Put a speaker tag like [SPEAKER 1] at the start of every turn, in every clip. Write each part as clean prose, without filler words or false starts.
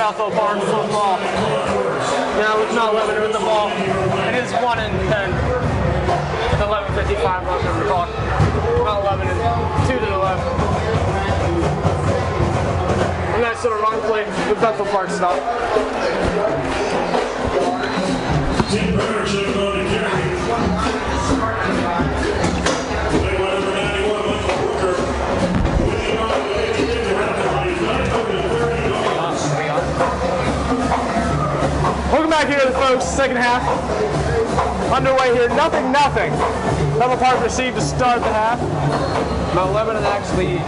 [SPEAKER 1] Bethel Park football. Now with Mount Lebanon with the ball. It is 1 and 10. With 11:55 left on the clock. Mount Lebanon 2 to the left. A nice little run play with Bethel Park stop.
[SPEAKER 2] Tim Burner checking on the carry.
[SPEAKER 1] Welcome back here, folks. Second half underway here. Nothing. Bethel Park received to start the half.
[SPEAKER 3] Mount Lebanon actually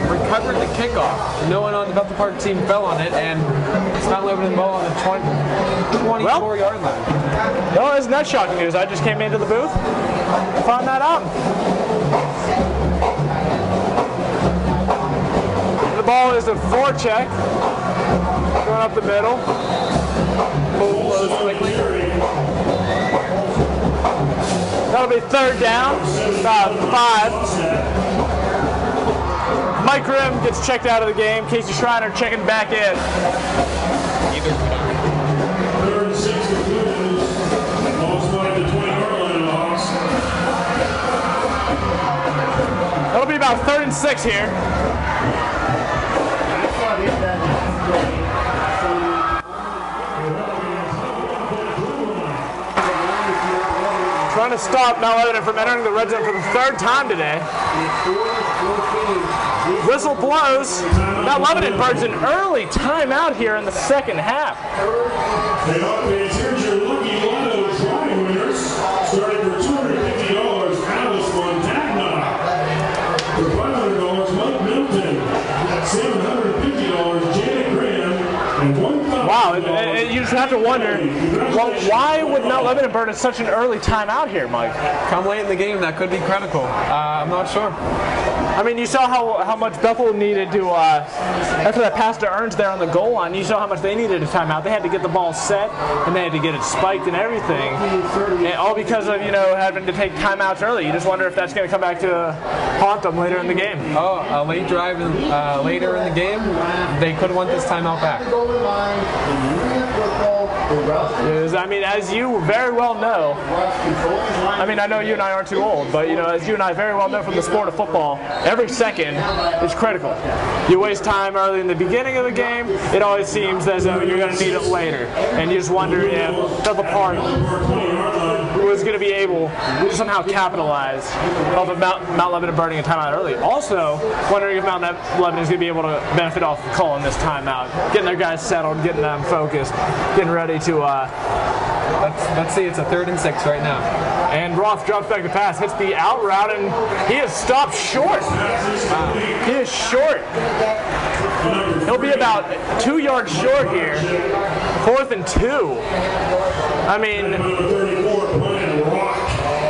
[SPEAKER 3] recovered the kickoff. No one on the Bethel Park team fell on it, and it's Mount Lebanon ball on the 24-yard line.
[SPEAKER 1] Well, isn't that shocking news? I just came into the booth and found that out. The ball is a forecheck. Going up the middle. Boom, close quickly. That'll be third down. About 5. Mike Grimm gets checked out of the game. Casey Schreiner checking back in.
[SPEAKER 2] Third and 6 to Blues. Ball's going at the 20-yard line of the Hawks.
[SPEAKER 1] That'll be about 3rd and 6 here. Trying to stop Mount Lebanon from entering the red zone for the 3rd time today. Whistle blows. Mount Lebanon burns an early timeout here in the second half.
[SPEAKER 2] Hey, Hawkins, here's your lucky lotto drawing winners. Starting for $250, Alice Montagna. For $500, Mike Milton. $750, Janet Graham. And $1,000.
[SPEAKER 1] Wow, you just have to wonder, well, why would Mount Lebanon burn at such an early timeout here, Mike?
[SPEAKER 3] Come late in the game, that could be critical. I'm not sure.
[SPEAKER 1] I mean, you saw how much Bethel needed to, after that pass to Ernst there on the goal line, you saw how much they needed a timeout. They had to get the ball set, and they had to get it spiked and everything. And all because of, having to take timeouts early. You just wonder if that's going to come back to haunt them later in the game.
[SPEAKER 3] Oh, a late drive later in the game, they could want this timeout back.
[SPEAKER 1] I mean, as you very well know, I mean, I know you and I aren't too old, but, as you and I very well know from the sport of football, every second is critical. You waste time early in the beginning of the game, it always seems as though you're going to need it later. And you just wonder if Bethel Park was going to be able to somehow capitalize off of Mount Lebanon burning a timeout early. Also, wondering if Mount Lebanon is going to be able to benefit off of calling this timeout, getting their guys settled, getting them focused, getting ready to...
[SPEAKER 3] Let's see, it's a 3rd and 6 right now.
[SPEAKER 1] And Roth drops back the pass, hits the out route, and he is stopped short. He is short. He'll be about 2 yards short here. 4th and 2. I mean...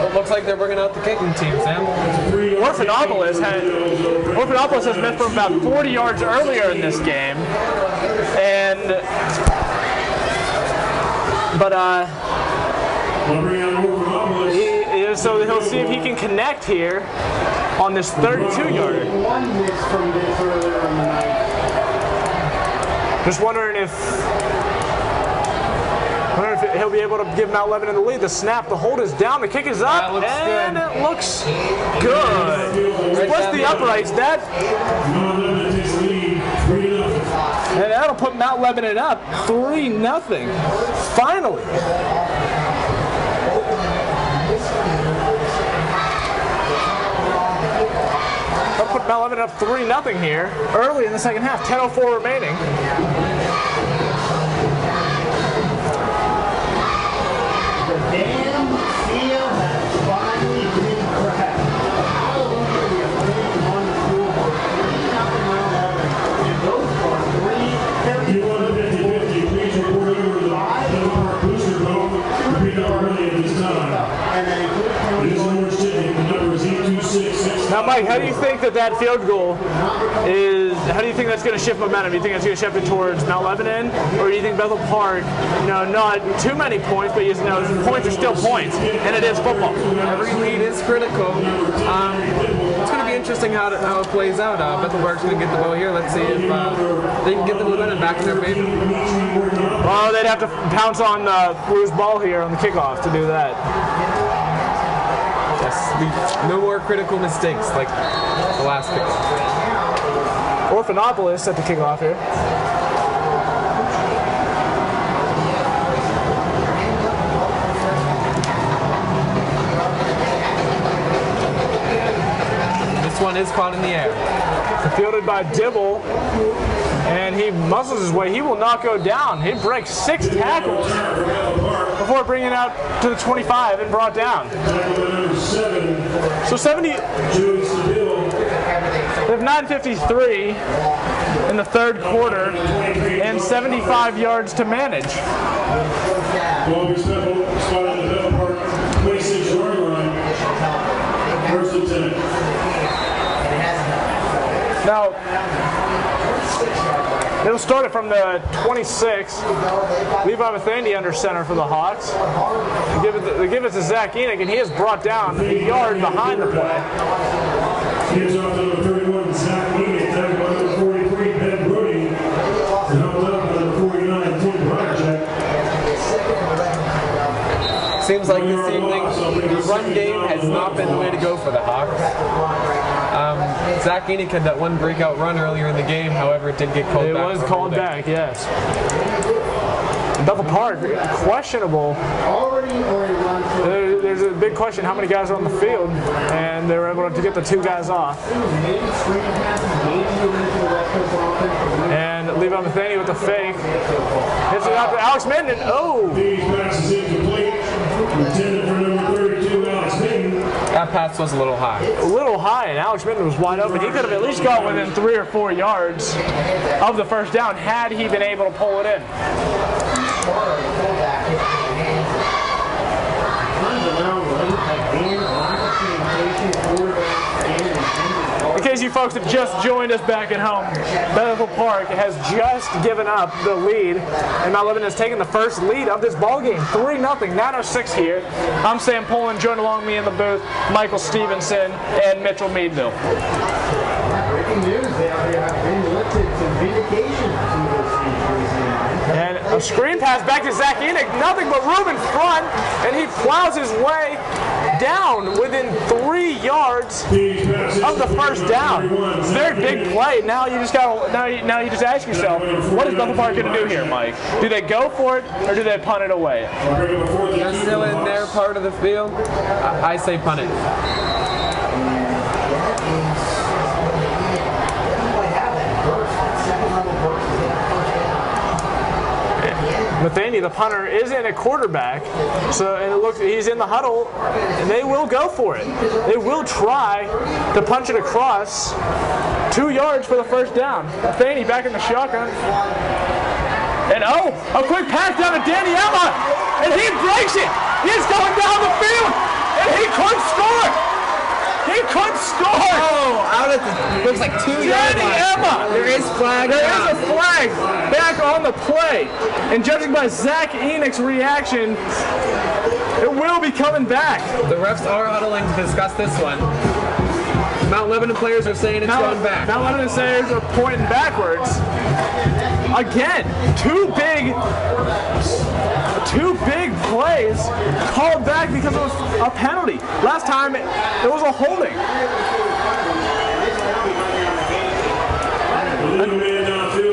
[SPEAKER 3] It looks like they're bringing out the kicking team, Sam.
[SPEAKER 1] Orphanopolis has missed from about 40 yards earlier in this game. So he'll see if he can connect here on this 32-yarder. Just wondering if he'll be able to give Mount Lebanon the lead. The snap, the hold is down, the kick is up, and it looks good. Splits the uprights. And that'll put Mount Lebanon up 3-0. Finally. That'll put Mount Lebanon up 3-0 here early in the second half. 10:04 remaining. Now, Mike, how do you think that field goal is? How do you think that's going to shift momentum? Do you think that's going to shift it towards Mount Lebanon, or do you think Bethel Park? Not too many points, but points are still points, and it is football.
[SPEAKER 3] Every lead is critical. It's going to be interesting how it plays out. Bethel Park's going to get the ball here. Let's see if they can get the momentum back in their favor.
[SPEAKER 1] Well, they'd have to pounce on Blue's ball here on the kickoff to do that.
[SPEAKER 3] Yes, no more critical mistakes like the last kickoff.
[SPEAKER 1] Orphanopolis at the kickoff here.
[SPEAKER 3] This one is caught in the air.
[SPEAKER 1] Fielded by Dibble, and he muscles his way. He will not go down. He breaks 6 tackles before bringing it out to the 25 and brought down. So 70. They have 9:53 in the third quarter and 75 yards to manage.
[SPEAKER 2] Longest spot on the Bethel Park 26-yard line. First and 10.
[SPEAKER 1] Now, it'll start it from the 26. Levi Matheny under center for the Hawks. They give it to Zach Enoch, and he is brought down a yard behind the play.
[SPEAKER 2] Gives off number 31, Zach Enoch. Tackled by number 43, Ben Brody. And helped out by number 49, Tim Bryant.
[SPEAKER 3] Seems like this evening the run game has not been the way to go for the Hawks. Zach Enoch had that one breakout run earlier in the game, however, it did get called back.
[SPEAKER 1] It was called back, yes. Bethel Park, questionable. There's a big question how many guys are on the field, and they were able to get the 2 guys off. And Levi Matheny with the fake. Hits it out to Alex Minden. Oh!
[SPEAKER 2] These passes incomplete. Intended for number 32, Alex Minden.
[SPEAKER 3] That pass was a little high.
[SPEAKER 1] A little high, and Alex Minden was wide open. He could have at least got within 3 or 4 yards of the first down had he been able to pull it in. In case you folks have just joined us back at home, Bethel Park has just given up the lead, and Mount Lebanon has taken the first lead of this ball game, 3-0, 9:06 here. I'm Sam Poland, joined along me in the booth, Michael Stevenson and Mitchell Meadville.
[SPEAKER 4] Breaking news, they have been lifted to vindication.
[SPEAKER 1] And a screen pass back to Zach Enoch, nothing but room in front, and he plows his way down within 3 yards of the first down. It's a very big play. Now you just ask yourself, what is Bethel Park going to do here, Mike? Do they go for it or do they punt it away?
[SPEAKER 3] They're still in their part of the field. I say punt it.
[SPEAKER 1] Matheny, the punter, isn't a quarterback, so and it looks he's in the huddle, and they will go for it. They will try to punch it across 2 yards for the first down. Matheny back in the shotgun, and a quick pass down to Danny Emma, and he breaks it. He's going down the field, and he could score. He could score!
[SPEAKER 3] Oh, out at the, looks like 2 yards.
[SPEAKER 1] Danny Emma!
[SPEAKER 3] There is flag.
[SPEAKER 1] There is a flag back on the play. And judging by Zach Enoch's reaction, it will be coming back.
[SPEAKER 3] The refs are huddling to discuss this one. Mount Lebanon players are saying it's going back.
[SPEAKER 1] Mount Lebanon players are pointing backwards. Again, two big plays called back because it was a penalty. Last time it was a holding.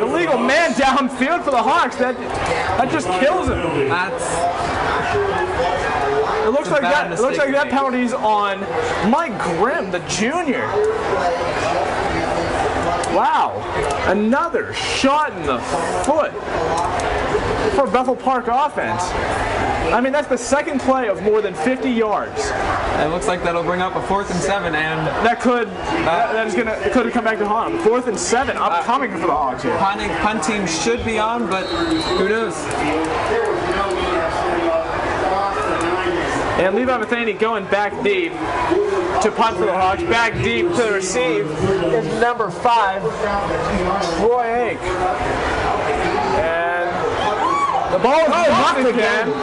[SPEAKER 1] Illegal man downfield for the Hawks. That just kills him. It looks like that penalty's on Mike Grimm, the junior. Wow, another shot in the foot for Bethel Park offense. I mean, that's the second play of more than 50 yards.
[SPEAKER 3] It looks like that'll bring up a 4th and 7, and
[SPEAKER 1] that could come back to haunt them. 4th and 7 upcoming for the Hawks here.
[SPEAKER 3] Punting should be on, but who knows?
[SPEAKER 1] And Levi Matheny going back deep to punt for the Hawks. Back deep to receive is number 5, Troy Ake. And the ball is knocked again.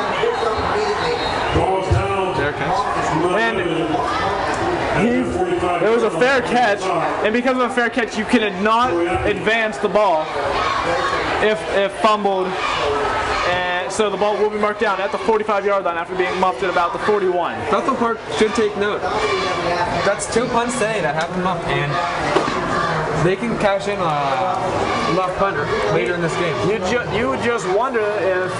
[SPEAKER 2] Ball's down.
[SPEAKER 3] There it comes.
[SPEAKER 1] And It was a fair catch, and because of a fair catch, you cannot advance the ball if fumbled. And so the ball will be marked down at the 45-yard line after being muffed at about the 41.
[SPEAKER 3] Bethel Park should take note. That's 2 punts today that have them muffed, and they can cash in a muffed punter later in this game.
[SPEAKER 1] You would just wonder if,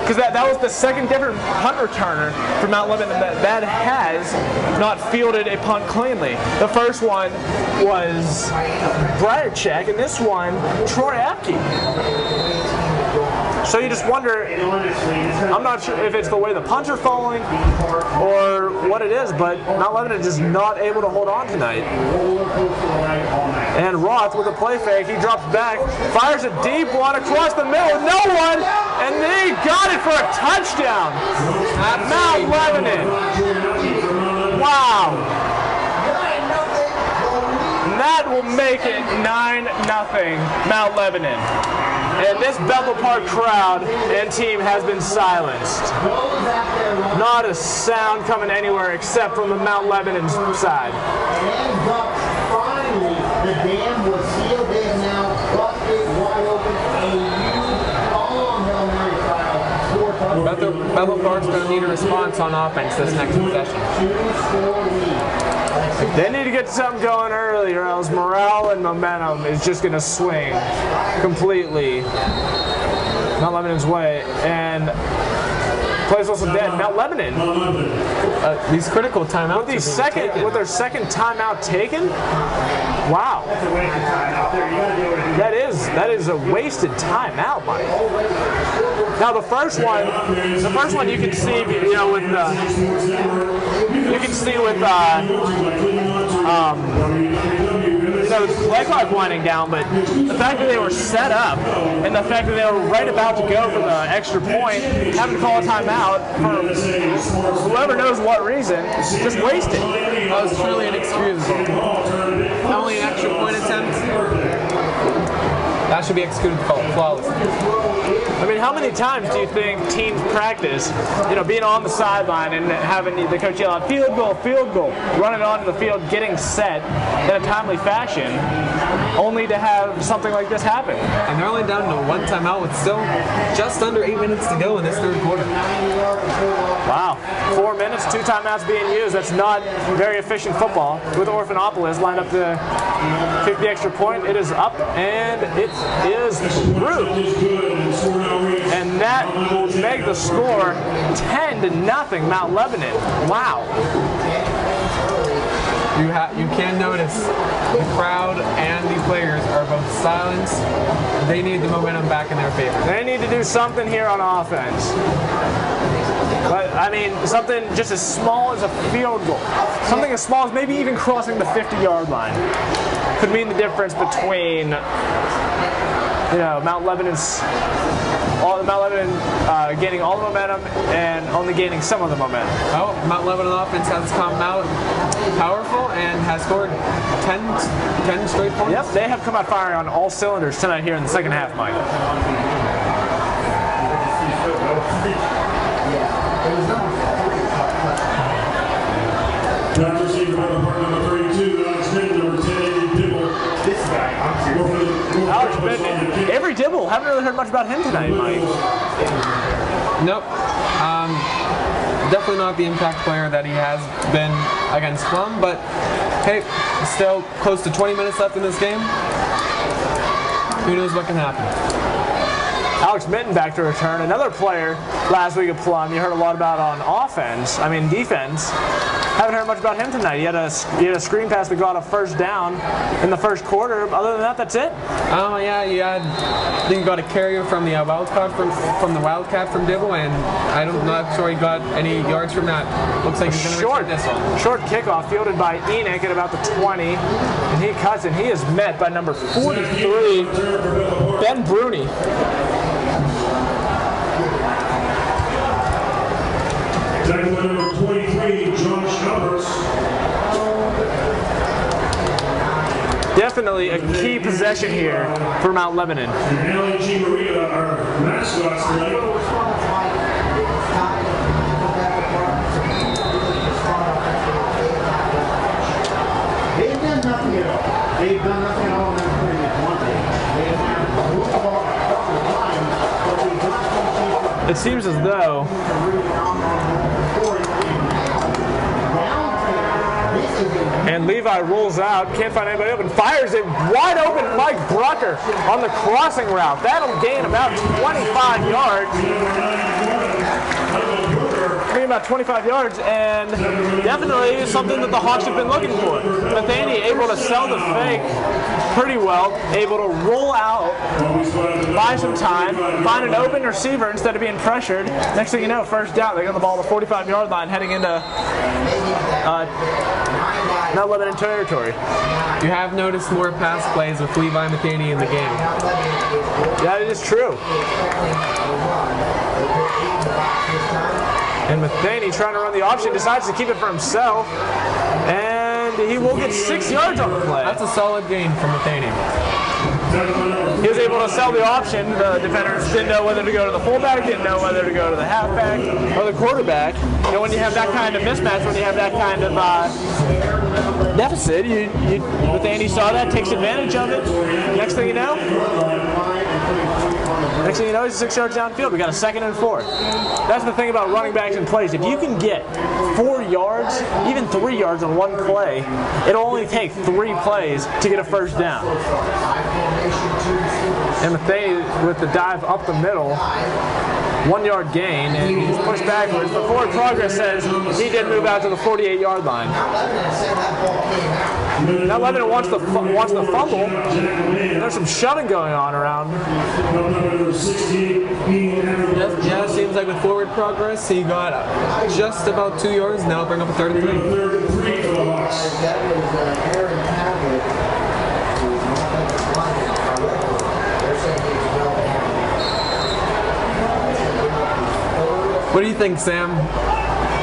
[SPEAKER 1] because that was the second different punt returner for Mount Lebanon that has not fielded a punt cleanly. The first one was Briarcheck, and this one, Troy Apke. So you just wonder, I'm not sure if it's the way the punts are falling or what it is, but Mount Lebanon is just not able to hold on tonight. And Roth with a play fake, he drops back, fires a deep one across the middle, no one, and they got it for a touchdown. Mount Lebanon. Wow. And that will make it 9-0 Mount Lebanon. And this Bethel Park crowd and team has been silenced. Not a sound coming anywhere except from the Mount Lebanon side.
[SPEAKER 4] Finally, the dam was sealed. They have now busted wide open a huge
[SPEAKER 3] Bethel Park's going to need a response on offense this next possession.
[SPEAKER 1] They need to get something going early, or else morale and momentum is just going to swing completely Mount Lebanon's way. And plays also dead. Mount Lebanon.
[SPEAKER 3] These critical timeouts.
[SPEAKER 1] With their second timeout taken. Wow. That is a wasted timeout, Mike. Now the first one you can see, you know, with the play clock winding down, but the fact that they were set up and the fact that they were right about to go for the extra point, having to call a timeout for whoever knows what reason, just wasted.
[SPEAKER 3] That was truly inexcusable. Only an extra point attempt. That should be executed flawlessly.
[SPEAKER 1] I mean, how many times do you think teams practice, you know, being on the sideline and having the coach yell out, field goal, running onto the field, getting set in a timely fashion, only to have something like this happen?
[SPEAKER 3] And they're only down to one timeout with still just under 8 minutes to go in this third quarter.
[SPEAKER 1] Wow. 4 minutes, 2 timeouts being used. That's not very efficient football. With Orphanopolis lined up to kick the extra point, it is up and it is through. And that will make the score 10-0 Mount Lebanon. Wow.
[SPEAKER 3] You can notice the crowd and the players are both silenced. They need the momentum back in their favor.
[SPEAKER 1] They need to do something here on offense. But, I mean, something just as small as a field goal. Something as small as maybe even crossing the 50-yard line could mean the difference between, you know, Mount Lebanon gaining all the momentum and only gaining some of the momentum.
[SPEAKER 3] Well, Mount Lebanon offense has come out powerful and has scored 10 straight points.
[SPEAKER 1] Yep, they have come out firing on all cylinders tonight here in the second half, Mike.
[SPEAKER 2] Back receiver by the part number 32, Alex Midden, number 10, Dibble. This guy,
[SPEAKER 1] Alex Midden, Avery Dibble, haven't really heard much about him tonight, Mike.
[SPEAKER 3] Nope. Definitely not the impact player that he has been against Plum, but hey, still close to 20 minutes left in this game. Who knows what can happen?
[SPEAKER 1] Alex Minton back to return. Another player last week at Plum you heard a lot about on defense. Haven't heard much about him tonight. He had a screen pass that got a first down in the first quarter. Other than that, that's it.
[SPEAKER 3] Oh yeah, I think he got a carrier from the Wildcat from the Wildcat from Dibble, and I'm not sure he got any yards from that. Looks like he's going to return this one.
[SPEAKER 1] Short kickoff fielded by Enoch at about the 20, and he cuts and he is met by number 43, Ben Bruni.
[SPEAKER 2] Tackle by number 23, Josh Albers.
[SPEAKER 1] Definitely a key possession here for Mount Lebanon.
[SPEAKER 2] And L.A.G. Maria, our mascots tonight.
[SPEAKER 4] They've done nothing at all in their previous one day. They have moved the ball a couple of times, but they don't
[SPEAKER 1] It seems as though and Levi rolls out, can't find anybody open, fires it wide open. Mike Brucker on the crossing route. That'll gain about 25 yards. Gain about 25 yards, and definitely something that the Hawks have been looking for. Matheny able to sell the fake pretty well, able to roll out, buy some time, find an open receiver instead of being pressured. Next thing you know, first down. They got the ball at the 45-yard line heading into not limited territory.
[SPEAKER 3] You have noticed more pass plays with Levi Matheny in the game.
[SPEAKER 1] Yeah, it is true. And Matheny, trying to run the option, decides to keep it for himself. And he will get 6 yards on the play.
[SPEAKER 3] That's a solid gain from Matheny.
[SPEAKER 1] He was able to sell the option. The defenders didn't know whether to go to the fullback, didn't know whether to go to the halfback or the quarterback. You know, when you have that kind of mismatch, when you have that kind of deficit, Matheny saw that, takes advantage of it. Next thing you know, he's 6 yards downfield. We got a 2nd and 4. That's the thing about running backs and plays. If you can get 4 yards, even 3 yards on one play, it'll only take 3 plays to get a first down. And Matheny with the dive up the middle, 1 yard gain, and he's pushed backwards. But Forward Progress says he did move out to the 48-yard line. Now Lebanon wants the fumble. There's some shoving going on around.
[SPEAKER 3] Yeah, it seems like with Forward Progress, he got just about 2 yards. Now bring up a 3rd and 3. What do you think, Sam?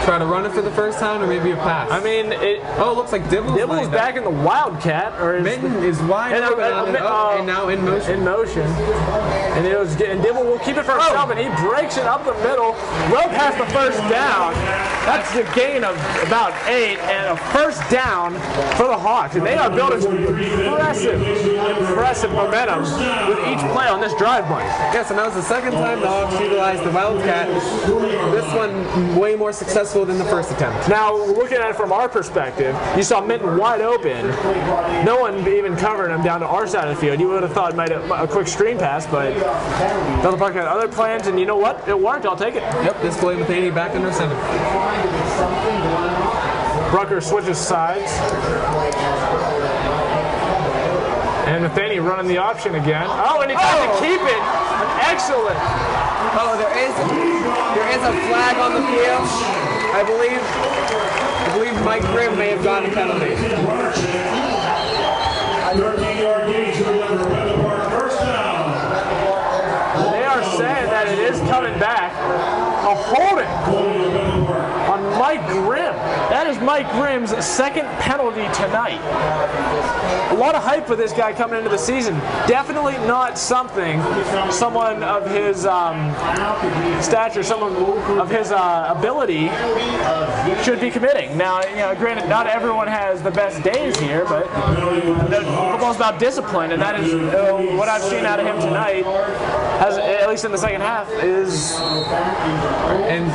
[SPEAKER 3] Try to run it for the first time, or maybe a pass?
[SPEAKER 1] I mean, it
[SPEAKER 3] looks like Dibble's
[SPEAKER 1] back in the Wildcat, or
[SPEAKER 3] Mitten is wide open and now in motion.
[SPEAKER 1] And Dibble will keep it for himself, and he breaks it up the middle, well past the first down. That's a gain of about 8, and a first down for the Hawks. And they are building some impressive momentum with each play on this drive, Mike.
[SPEAKER 3] Yes, and that was the second time the Hawks utilized the Wildcat. This one way more successful than the first attempt.
[SPEAKER 1] Now, looking at it from our perspective, you saw Mitten wide open. No one even covered him down to our side of the field. You would have thought it might have a quick screen pass, but Bethel Park had other plans, and you know what? It worked. I'll take it.
[SPEAKER 3] Yep, this play Matheny back under center.
[SPEAKER 1] Brucker switches sides. And Matheny running the option again. Oh, and he tried to keep it. Excellent.
[SPEAKER 3] Oh, there is a flag on the field. I believe Mike Grimm may have gotten a penalty.
[SPEAKER 2] 13-yard gain to the Bethel Park first down.
[SPEAKER 1] They are saying that it is coming back. A holding on Mike Grimm. That is Mike Grimm's 2nd penalty tonight. A lot of hype for this guy coming into the season. Definitely not someone of his stature, someone of his ability should be committing. Now, granted, not everyone has the best days here, but football's about discipline, and that is what I've seen out of him tonight, at least in the second half, is.
[SPEAKER 3] And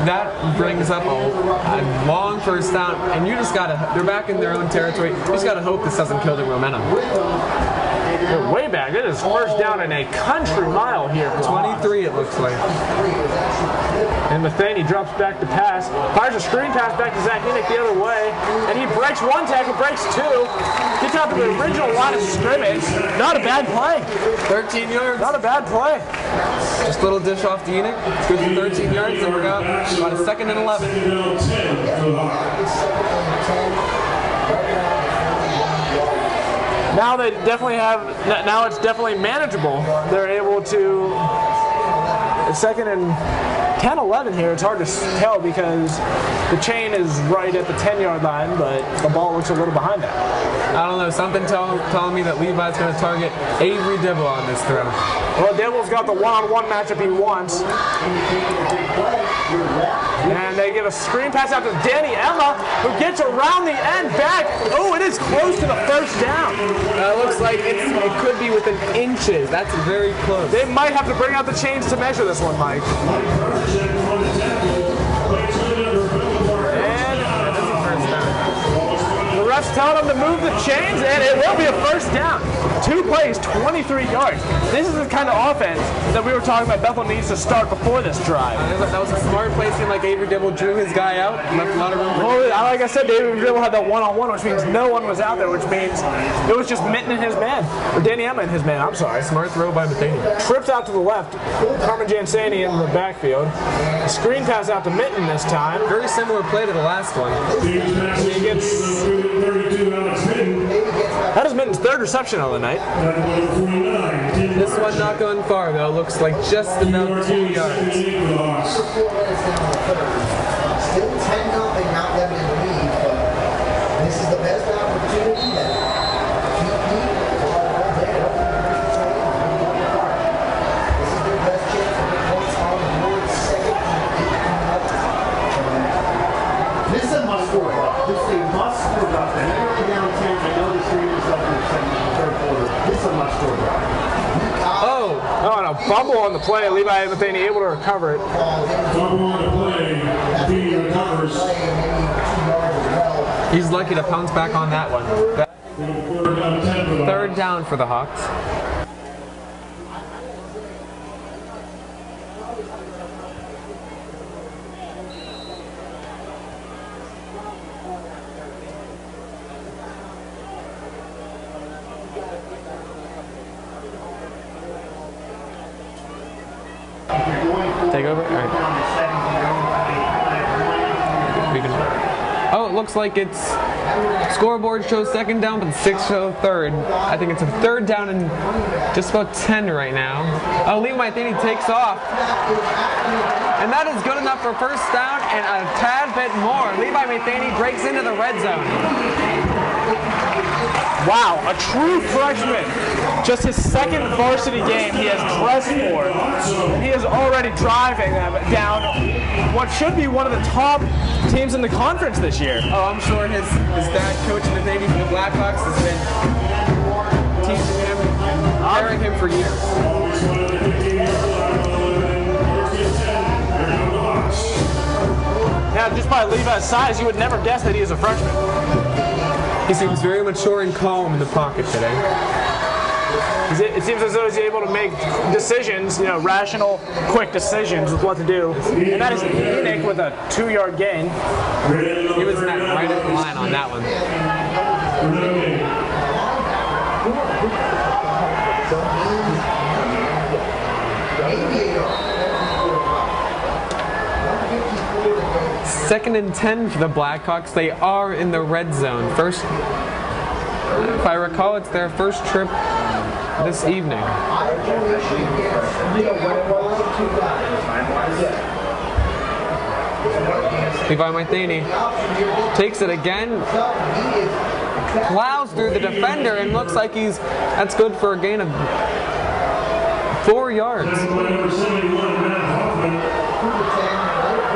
[SPEAKER 3] that brings up a long first down, and they're back in their own territory. You just gotta hope this doesn't kill their momentum.
[SPEAKER 1] They're way back. It is first down in a country mile here.
[SPEAKER 3] 23, it looks like.
[SPEAKER 1] And Matheny drops back to pass, fires a screen pass back to Zach Enoch the other way, and he breaks 1 tackle, breaks 2, gets out to the original line of scrimmage. Not a bad play.
[SPEAKER 3] 13 yards.
[SPEAKER 1] Not a bad play.
[SPEAKER 3] Just a little dish off to Enoch. Good for 13 yards, and we're about a 2nd and 11.
[SPEAKER 1] Now they definitely have. Now it's definitely manageable. They're able to. 2nd and 10, 11 here. It's hard to tell because the chain is right at the 10-yard line, but the ball looks a little behind that.
[SPEAKER 3] I don't know, something telling me that Levi's going to target Avery Dibble on this throw.
[SPEAKER 1] Well, Dibble's got the one-on-one matchup he wants. And they give a screen pass out to Danny Emma, who gets around the end back. Oh, it is close to the first down.
[SPEAKER 3] It looks like it could be within inches. That's very close.
[SPEAKER 1] They might have to bring out the chains to measure this one, Mike. And the refs telling them to move the chains, and it will be a first down. 2 plays, 23 yards. This is the kind of offense that we were talking about Bethel needs to start before this drive.
[SPEAKER 3] That was a smart play. Seemed like Avery Dibble drew his guy out, left a lot of room for
[SPEAKER 1] Well, like I said, David Dibble had that one-on-one, which means no one was out there, which means it was just Minton and his man, or Danny Emma and his man, I'm sorry.
[SPEAKER 3] smart throw by Matheny.
[SPEAKER 1] Trips out to the left, Carmen Jansani in the backfield. A screen pass out to Minton this time.
[SPEAKER 3] Very similar play to the last one.
[SPEAKER 1] He gets... That is Minton's 3rd reception of the night.
[SPEAKER 3] This one not going far though. Looks like just about 2 yards.
[SPEAKER 4] Still 10-0, not them in the lead, but this is the best opportunity that this is their best chance to put points on the board. Second and 8 This is a must-score drop. This is a must-score drop. And you're already down 10. I know this three is up in the third quarter. This is a must-score drop.
[SPEAKER 1] Oh, and a bumble on the play. Levi Matheny able to recover it.
[SPEAKER 2] Fumble on the play. He recovers.
[SPEAKER 3] He's lucky to pounce back on that one. Third down for the Hawks. Take over? All right. Oh, it looks like it's scoreboard shows 2nd down, but 6 show 3rd. I think it's a 3rd down and just about 10 right now. Oh, Levi Matheny takes off. And that is good enough for 1st down and a tad bit more. Levi Matheny breaks into the red zone.
[SPEAKER 1] Wow, a true freshman. Just his 2nd varsity game he has dressed for. And he is already driving them down what should be one of the top teams in the conference this year.
[SPEAKER 3] Oh, I'm sure his dad coaching the Navy for the Blackhawks has been teaching him and preparing him for years.
[SPEAKER 1] Now, just by Levi's size, you would never guess that he is a freshman.
[SPEAKER 3] He seems very mature and calm in the pocket today.
[SPEAKER 1] It seems as though he's able to make decisions, rational, quick decisions with what to do. And that is unique with a 2-yard gain.
[SPEAKER 3] He was right at the line on that one. Second and 10 for the Blackhawks. They are in the red zone. First, if I recall, it's their first trip this evening. Levi Matheny takes it again, plows through the defender, and looks like that's good for a gain of 4 yards.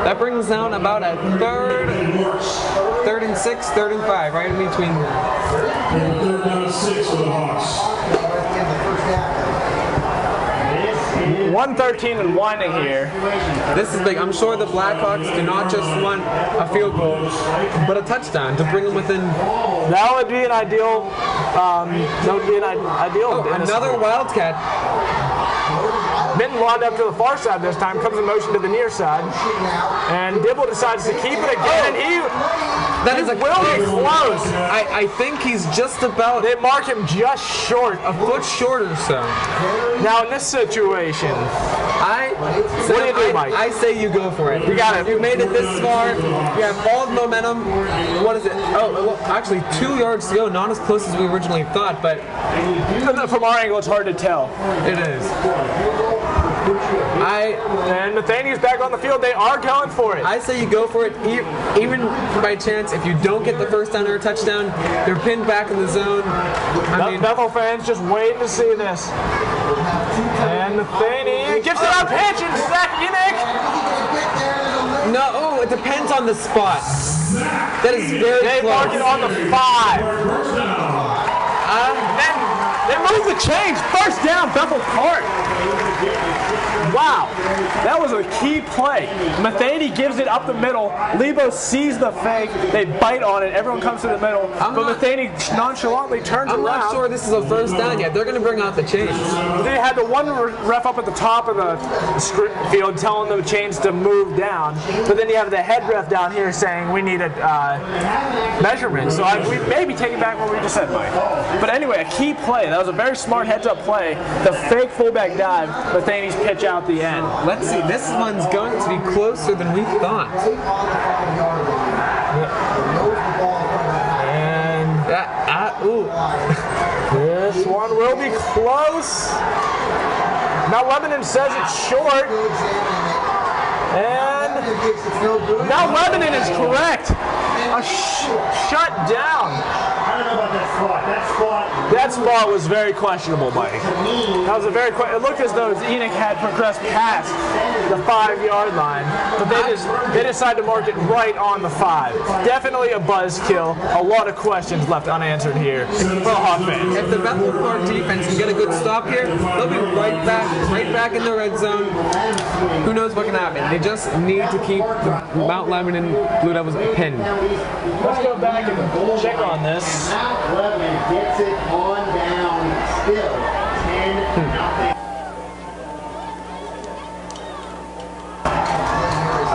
[SPEAKER 3] That brings down about a 3rd and 6, 3rd and 5, right in between.
[SPEAKER 2] 3rd down 6 for the Hawks.
[SPEAKER 1] 1:13 and winding here.
[SPEAKER 3] This is big. I'm sure the Blackhawks do not just want a field goal, but a touchdown to bring them within.
[SPEAKER 1] That would be an ideal.
[SPEAKER 3] Another Wildcat.
[SPEAKER 1] Minton wound up to the far side this time, comes in motion to the near side, and Dibble decides to keep it again, and he will be close.
[SPEAKER 3] I think he's just about.
[SPEAKER 1] They mark him just short,
[SPEAKER 3] a foot short or so.
[SPEAKER 1] Now in this situation, what do you do, Mike?
[SPEAKER 3] I say you go for it.
[SPEAKER 1] You got it.
[SPEAKER 3] You made it this far. You have all the momentum. What is it? Oh, well, actually 2 yards to go. Not as close as we originally thought, but
[SPEAKER 1] from our angle, it's hard to tell.
[SPEAKER 3] It is.
[SPEAKER 1] And Nathaniel's back on the field. They are going for it.
[SPEAKER 3] I say you go for it, even by chance. If you don't get the first down or a touchdown, they're pinned back in the zone. I mean,
[SPEAKER 1] Bethel fans just waiting to see this. And Nathaniel gives it up, pitch, and Zach Enoch.
[SPEAKER 3] no, it depends on the spot. That is very
[SPEAKER 1] They
[SPEAKER 3] close.
[SPEAKER 1] mark it on the 5. Then they move the chains. First down, Bethel Park. Wow, that was a key play. Matheny gives it up the middle. Lebo sees the fake. They bite on it. Everyone comes to the middle. But Matheny nonchalantly turns
[SPEAKER 3] I'm
[SPEAKER 1] around.
[SPEAKER 3] not sure this is a first down yet. They're going to bring out the chains.
[SPEAKER 1] They had the one ref up at the top of the field telling the chains to move down. But then you have the head ref down here saying we need a measurement. So we may be taking back what we just said, Mike. But anyway, a key play. That was a very smart heads-up play. The fake fullback dive, Matheny's pitch out the end.
[SPEAKER 3] Let's see. This one's going to be closer than we thought.
[SPEAKER 1] And this one will be close. Now Lebanon says it's short. And now Lebanon is correct. A shut down.
[SPEAKER 4] I don't know about that spot.
[SPEAKER 1] That spot was very questionable, Mike. That was a very it looked as though Enoch had progressed past the 5-yard line, but they decided to mark it right on the 5. Definitely a buzzkill. A lot of questions left unanswered here for the Hawk fans.
[SPEAKER 3] If the Bethel Park defense can get a good stop here, they'll be right back in the red zone. Who knows what can happen? They just need to keep the Mount Lebanon Blue Devils pinned.
[SPEAKER 1] Let's go back and check on this.
[SPEAKER 4] Mount Lebanon gets it on down still. 10-0.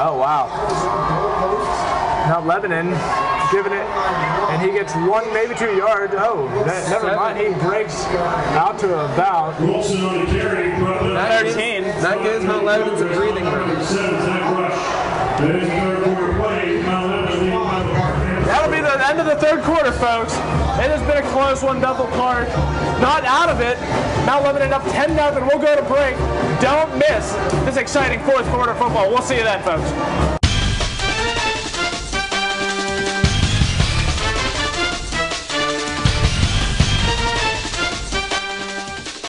[SPEAKER 1] Oh, wow. Now Lebanon giving it, and he gets 1, maybe 2 yards. Oh, never mind. He breaks out to about
[SPEAKER 2] Wilson on the carry, brother.
[SPEAKER 1] 13.
[SPEAKER 3] That gives Mount Lebanon some breathing room.
[SPEAKER 2] 7 Zach Rush. That is the third quarter play. Mount Lebanon leading by the Park Panthers.
[SPEAKER 1] That'll be the end of the third quarter, folks. It has been a close one, Bethel Park. Not out of it. Mount Lebanon up 10-0. We'll go to break. Don't miss this exciting fourth quarter football. We'll see you then, folks.